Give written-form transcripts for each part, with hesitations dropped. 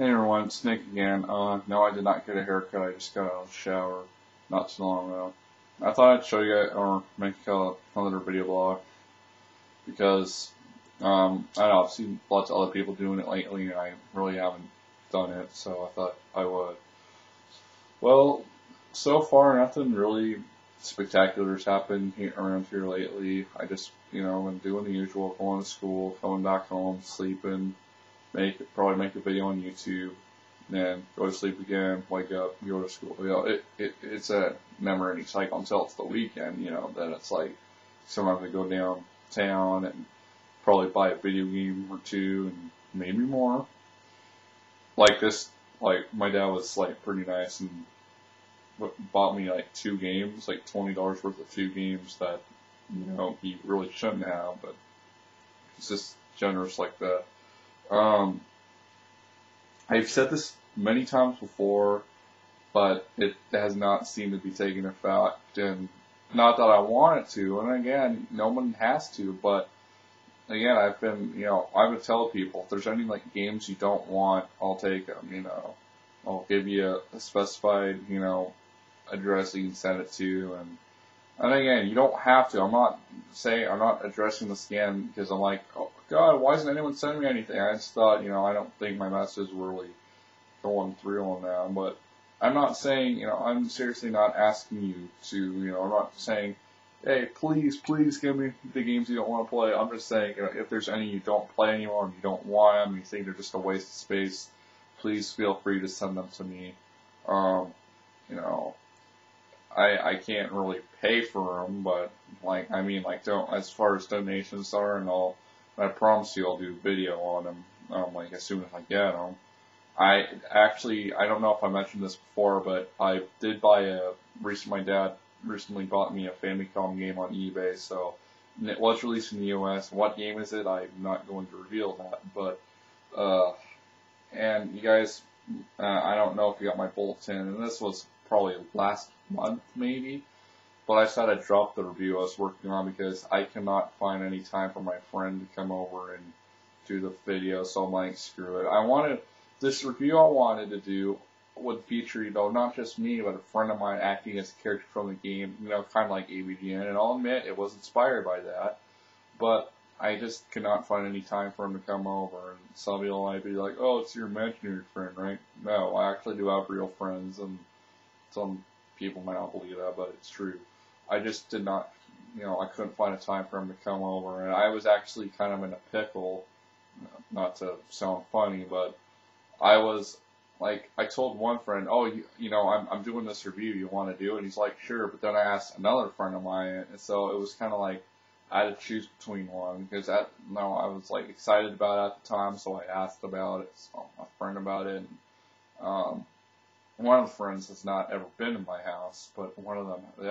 Hey everyone, it's Nick again. No, I did not get a haircut. I just got out of the shower not too long ago. I thought I'd show you guys, or make another video blog because I know I've seen lots of other people doing it lately, and I really haven't done it, so I thought I would. Well, so far nothing really spectacular has happened around here lately. I just, been doing the usual, going to school, coming back home, sleeping, probably make a video on YouTube, then go to sleep again, wake up, go to school. It's a never-ending cycle until it's the weekend. Then it's like sometimes I go downtown and probably buy a video game or two and maybe more. Like this, like my dad was like pretty nice and bought me like 2 games, like $20 worth of 2 games that he really shouldn't have, but he's just generous like that. I've said this many times before, but it has not seemed to be taking effect, and not that I want it to, and again, no one has to, but again, I would tell people, if there's any, like, games you don't want, I'll take them, I'll give you a specified, address that you can send it to, and again, you don't have to. I'm not addressing the scam because I'm like, oh God, why isn't anyone sending me anything? I just thought, I don't think my messages were really going through on that. But I'm not saying, I'm seriously not asking you to, I'm not saying, hey, please give me the games you don't want to play. I'm just saying, if there's any you don't play anymore and you don't want them, you think they're just a waste of space, please feel free to send them to me. You know, I can't really pay for them, but don't, as far as donations are and all, I promise you I'll do a video on them, as soon as I get them. I don't know if I mentioned this before, but I did buy my dad recently bought me a Famicom game on eBay, so it was released in the US. What game is it? I'm not going to reveal that, but, and you guys, I don't know if you got my bulletin, and this was probably last month, maybe, but I said I'd drop the review I was working on because I cannot find any time for my friend to come over and do the video, so I'm like, screw it. This review I wanted to do would feature, not just me, but a friend of mine acting as a character from the game, kind of like AVGN, and I'll admit it was inspired by that, but I just could not find any time for him to come over, and some people might be like, oh, it's your imaginary friend, right? No, I actually do have real friends, and some people might not believe that, but it's true. I just did not, I couldn't find a time for him to come over, and I was actually kind of in a pickle, not to sound funny, but I was, like, I told one friend, oh, I'm doing this review, you want to do it? And he's like, sure, but then I asked another friend of mine, and so it was kind of like, I had to choose between one, because I was, like, excited about it at the time, so I asked about it, so my friend about it, and, one of the friends has not ever been in my house, but the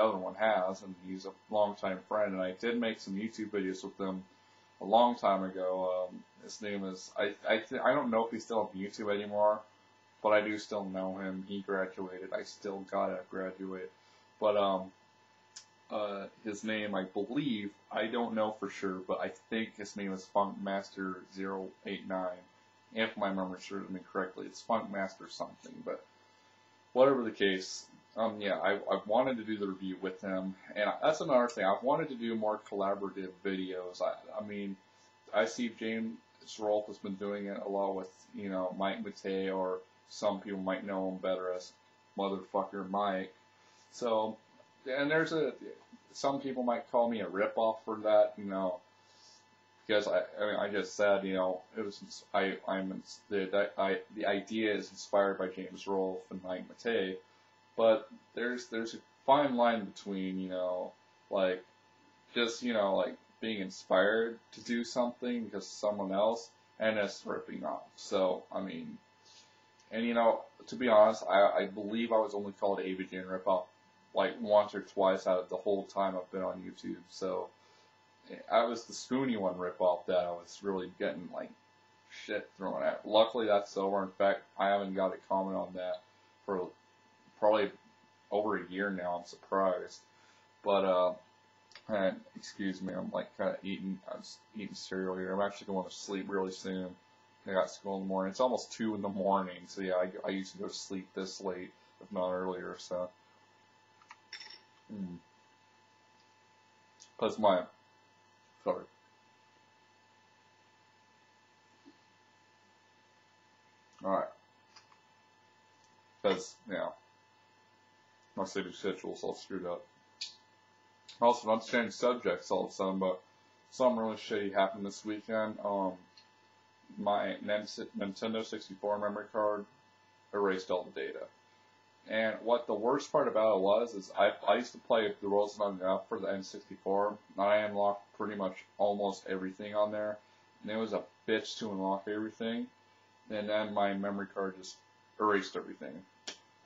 other one has, and he's a longtime friend, and I did make some YouTube videos with him a long time ago. His name is, I don't know if he's still on YouTube anymore, but I do still know him. He graduated. I still gotta graduate. But, his name, I believe, I don't know for sure, but I think his name is Funkmaster089. If my memory serves me correctly, it's Funkmaster something, but whatever the case, I wanted to do the review with him, and that's another thing. I've wanted to do more collaborative videos. I see James Rolfe has been doing it a lot with, Mike Matei, or some people might know him better as Motherfucker Mike. So, and some people might call me a ripoff for that, because I just said, it was, the idea is inspired by James Rolfe and Mike Matei, but there's a fine line between, like, just, like, being inspired to do something because someone else, and us ripping off. So, and, to be honest, I believe I was only called AVGN ripoff, like, once or twice out of the whole time I've been on YouTube, so I was the Spoony one ripoff that I was really getting, like, shit thrown at. Luckily, that's over. In fact, I haven't got a comment on that for probably over a year now. I'm surprised. But, excuse me, I'm, like, kind of I was eating cereal here. I'm actually going to sleep really soon. I got school in the morning. It's almost 2 in the morning, so yeah, I used to go to sleep this late, if not earlier. So, plus my sorry. All right, because my sleeping schedule's all screwed up. Also, not to change subjects all of a sudden, but something really shitty happened this weekend. My Nintendo 64 memory card erased all the data. And what the worst part about it was, is I used to play The World's Not Enough for the N64, and I unlocked pretty much almost everything on there, and it was a bitch to unlock everything, and then my memory card just erased everything.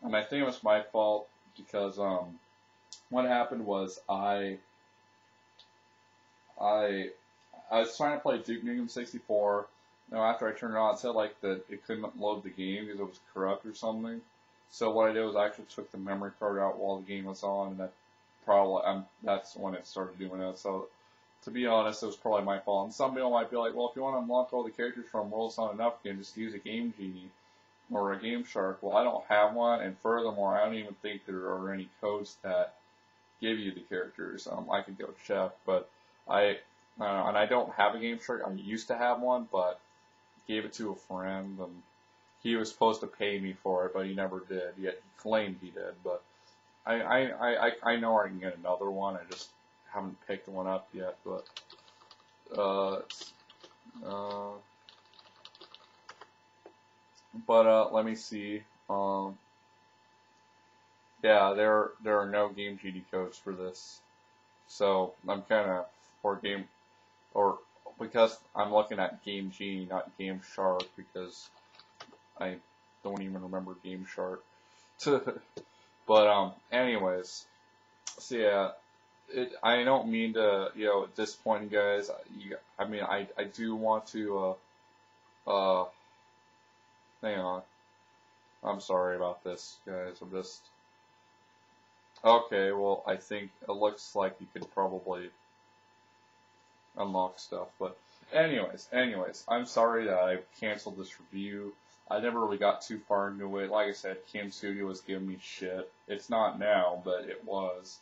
And I think it was my fault, because, what happened was I was trying to play Duke Nukem 64, after I turned it on, it said, like, that it couldn't load the game because it was corrupt or something. So what I did was I actually took the memory card out while the game was on, and that's when it started doing it. So, to be honest, it was probably my fault. And some people might be like, well, if you want to unlock all the characters from World's Not Enough, you can just use a Game Genie or a Game Shark. Well, I don't have one, and furthermore, I don't even think there are any codes that give you the characters. I could go check, but and I don't have a Game Shark. I used to have one, but gave it to a friend, and he was supposed to pay me for it, but he never did. Yet he claimed he did, but I know I can get another one. I just haven't picked one up yet. But let me see. Yeah, there are no Game Genie codes for this, so I'm kind of because I'm looking at Game Genie, not Game Shark, because I don't even remember Game Shark. But anyways, so yeah, I don't mean to disappoint you guys. I do want to hang on. I'm sorry about this, guys. I'm just okay. Well, I think it looks like you could probably unlock stuff, but anyways, I'm sorry that I canceled this review. I never really got too far into it. Like I said, Cam Studio was giving me shit. It's not now, but it was.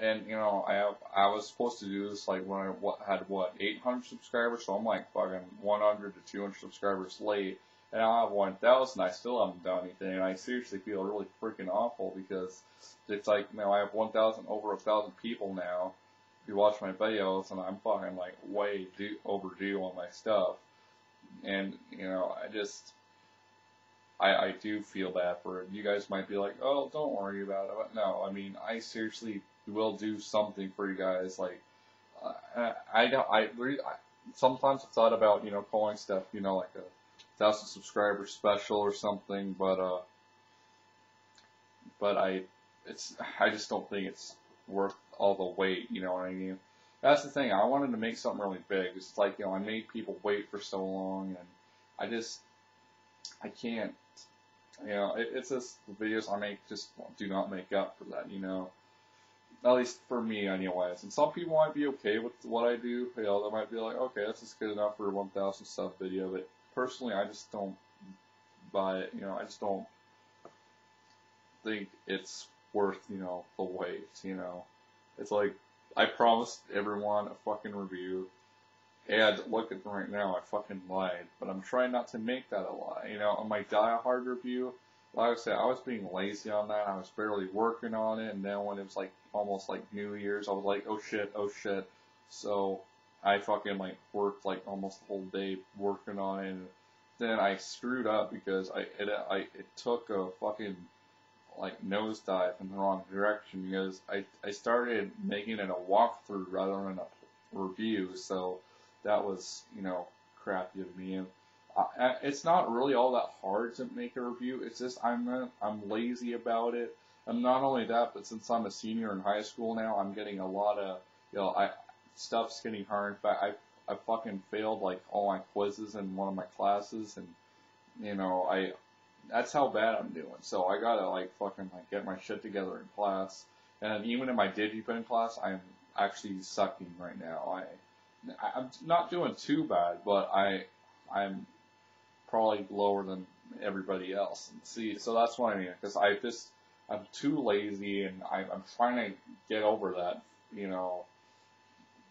And I was supposed to do this like when I had 800 subscribers, so I'm like fucking 100 to 200 subscribers late, and I have 1,000. I still haven't done anything, and I seriously feel really freaking awful because it's like I have 1,000 over 1,000 people now who watch my videos, and I'm fucking like way overdue on my stuff, and I do feel bad for it. You guys might be like, oh, don't worry about it. But no, I seriously will do something for you guys. Like, sometimes I've thought about, calling stuff, like a 1,000 subscriber special or something, but I just don't think it's worth all the wait, you know what I mean? That's the thing. I wanted to make something really big. It's like, I made people wait for so long, and I can't. It's just the videos I make just do not make up for that, At least for me, anyways. And some people might be okay with what I do. They might be like, okay, this is good enough for a 1,000 sub video. But personally, I just don't buy it. I just don't think it's worth, the wait. It's like I promised everyone a fucking review. And look at them right now, I fucking lied. But I'm trying not to make that a lie. On my Die Hard review, like I said, I was being lazy on that. I was barely working on it. And then when it was like almost like New Year's, I was like, oh shit. So I fucking worked like almost the whole day working on it. And then I screwed up because it took a fucking nosedive in the wrong direction because I started making it a walkthrough rather than a review. So that was, crappy of me. And it's not really all that hard to make a review. It's just I'm lazy about it. And not only that, but since I'm a senior in high school now, I'm getting a lot of, stuff's getting hard. In fact, I fucking failed all my quizzes in one of my classes, and that's how bad I'm doing. So I gotta fucking get my shit together in class. And even in my DigiPen class, I'm actually sucking right now. I'm not doing too bad, but I'm probably lower than everybody else. And see, so that's what I mean, because I'm too lazy, and I'm trying to get over that,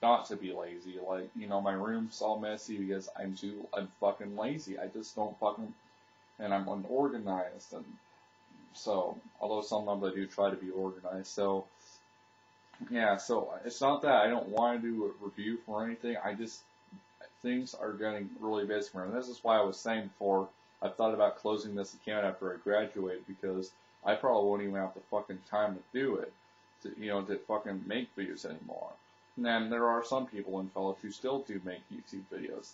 not to be lazy. Like, my room's all messy because I'm fucking lazy. I just don't fucking, and I'm unorganized, and so, although sometimes I do try to be organized, so, yeah, so it's not that I don't want to do a review for anything, things are getting really busy for me. And this is why I was saying before, I thought about closing this account after I graduate, because I probably won't even have the fucking time to do it, to fucking make videos anymore. And then there are some people in college who still do make YouTube videos.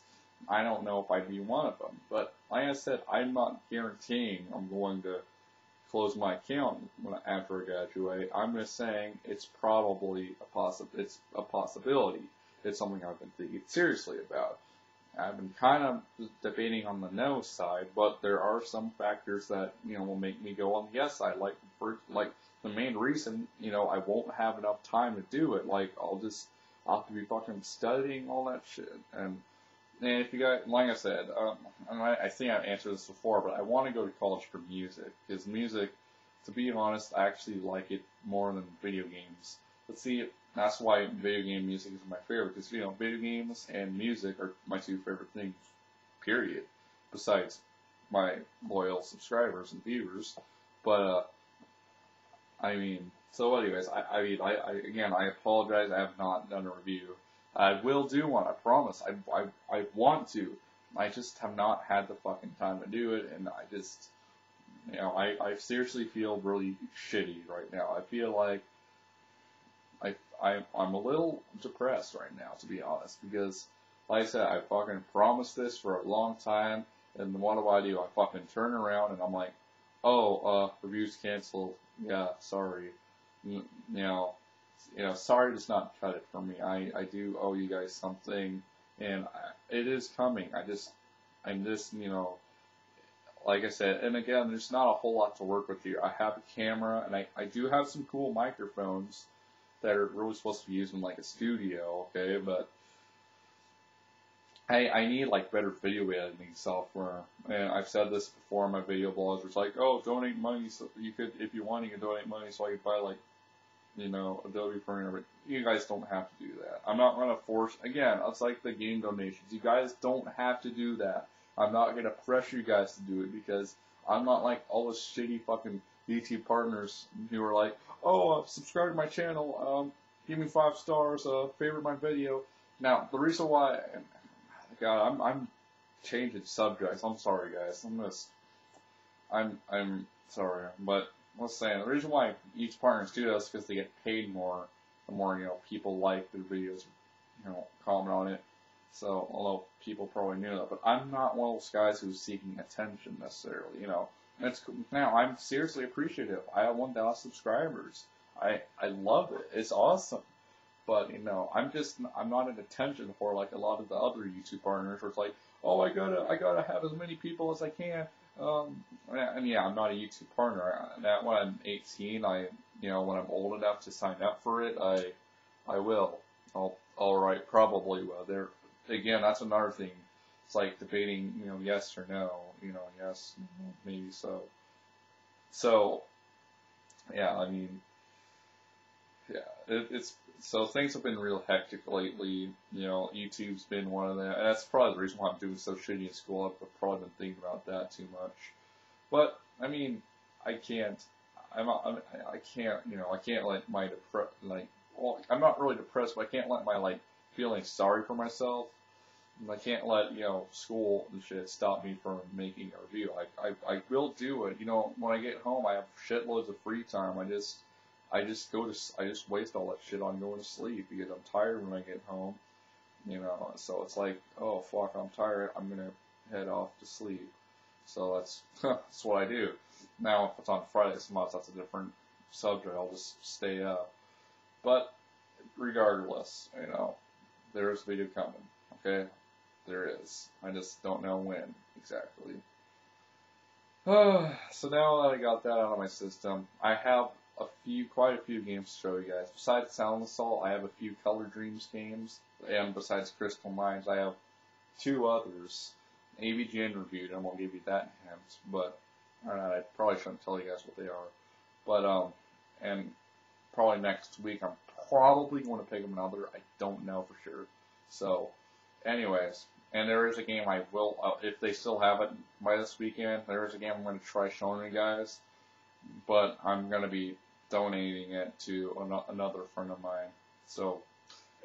I don't know if I'd be one of them, but like I said, I'm not guaranteeing I'm going to close my account after I graduate. I'm just saying it's probably it's a possibility. It's something I've been thinking seriously about. I've been kind of debating on the no side, but there are some factors that, will make me go on the yes side. Like the main reason, I won't have enough time to do it. Like, I'll have to be fucking studying all that shit. And if you guys, like I said, and I think I've answered this before, but I want to go to college for music. Because music, to be honest, I actually like it more than video games. But see, that's why video game music is my favorite. Because, video games and music are my two favorite things, period. Besides my loyal subscribers and viewers. But, so anyways, I apologize, I have not done a review. I will do one, I promise. I want to. I just have not had the fucking time to do it, and I seriously feel really shitty right now. I feel like I'm a little depressed right now, to be honest, because, like I said, I fucking promised this for a long time, and what do? I fucking turn around, and I'm like, review's canceled. Yeah, sorry. Sorry to not cut it for me. I do owe you guys something, and it is coming. I'm just, like I said, and again, there's not a whole lot to work with here. I have a camera, and I do have some cool microphones that are really supposed to be used in like a studio, okay, but I need like better video editing software, and I've said this before in my video blogs. It's like, donate money, so if you want, you can donate money so I can buy like, Adobe Premiere. You guys don't have to do that. I'm not gonna force. Again, it's like the game donations. You guys don't have to do that. I'm not gonna pressure you guys to do it, because I'm not like all the shitty fucking YouTube partners who are like, subscribe to my channel, give me 5 stars, favorite my video. Now, the reason why. God, I'm changing subjects. I'm sorry, guys. I'm sorry, but let's say the reason why each partners do that is because they get paid more. The more people like their videos, comment on it. So, although people probably knew that, but I'm not one of those guys who's seeking attention necessarily. It's now I'm seriously appreciative. I have 1,000 subscribers. I love it. It's awesome. But, I'm not an attention for like a lot of the other YouTube partners where it's like, I gotta have as many people as I can. And yeah, I'm not a YouTube partner. When I'm 18, when I'm old enough to sign up for it, I will. Probably will. Again, that's another thing. It's like debating, yes or no. Yes, maybe so. So, yeah, so things have been real hectic lately. YouTube's been one of them, and that's probably the reason why I'm doing so shitty in school. I've probably been thinking about that too much. But I can't. I can't let my I'm not really depressed, but I can't let my feeling sorry for myself. And I can't let school and shit stop me from making a review. I will do it. When I get home, I have shitloads of free time. I just waste all that shit on going to sleep because I'm tired when I get home, so it's like, oh fuck, I'm tired, I'm gonna head off to sleep. So that's what I do. Now, if it's on Friday, sometimes that's a different subject, I'll just stay up. But regardless, there is video coming, okay? There is. I just don't know when exactly. So now that I got that out of my system, I have quite a few games to show you guys. Besides Silent Assault, I have a few Color Dreams games, and besides Crystal Mines, I have 2 others. AVGN reviewed them. I'll give you that hint, but I probably shouldn't tell you guys what they are. But and probably next week I'm probably going to pick up another. I don't know for sure. So, anyways, and there is a game I will, if they still have it by this weekend, there is a game I'm going to try showing you guys, but I'm going to be donating it to another friend of mine. So,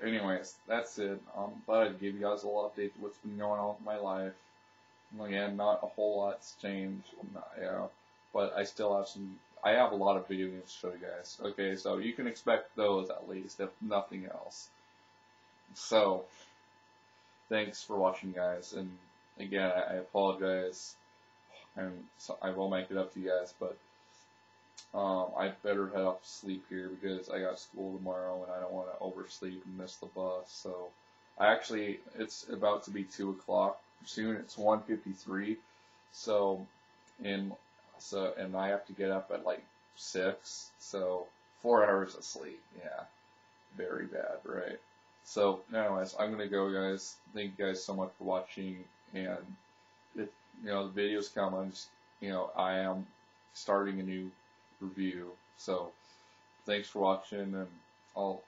anyways, that's it. Thought I'd give you guys a little update of what's been going on with my life. Again, not a whole lot's changed, yeah, but I still have I have a lot of video games to show you guys. Okay, so you can expect those at least, if nothing else. So, thanks for watching, guys, and again, I apologize, and so I will make it up to you guys, but I better head off to sleep here because I got school tomorrow and I don't want to oversleep and miss the bus. So it's about to be 2 o'clock soon. It's 1:53. So, and I have to get up at like 6. So 4 hours of sleep. Yeah, very bad, right? So, anyways, I'm gonna go, guys. Thank you guys so much for watching, and if the videos come, I am starting a new review. So, thanks for watching, and I'll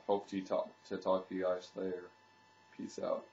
hope to talk to you guys later. Peace out.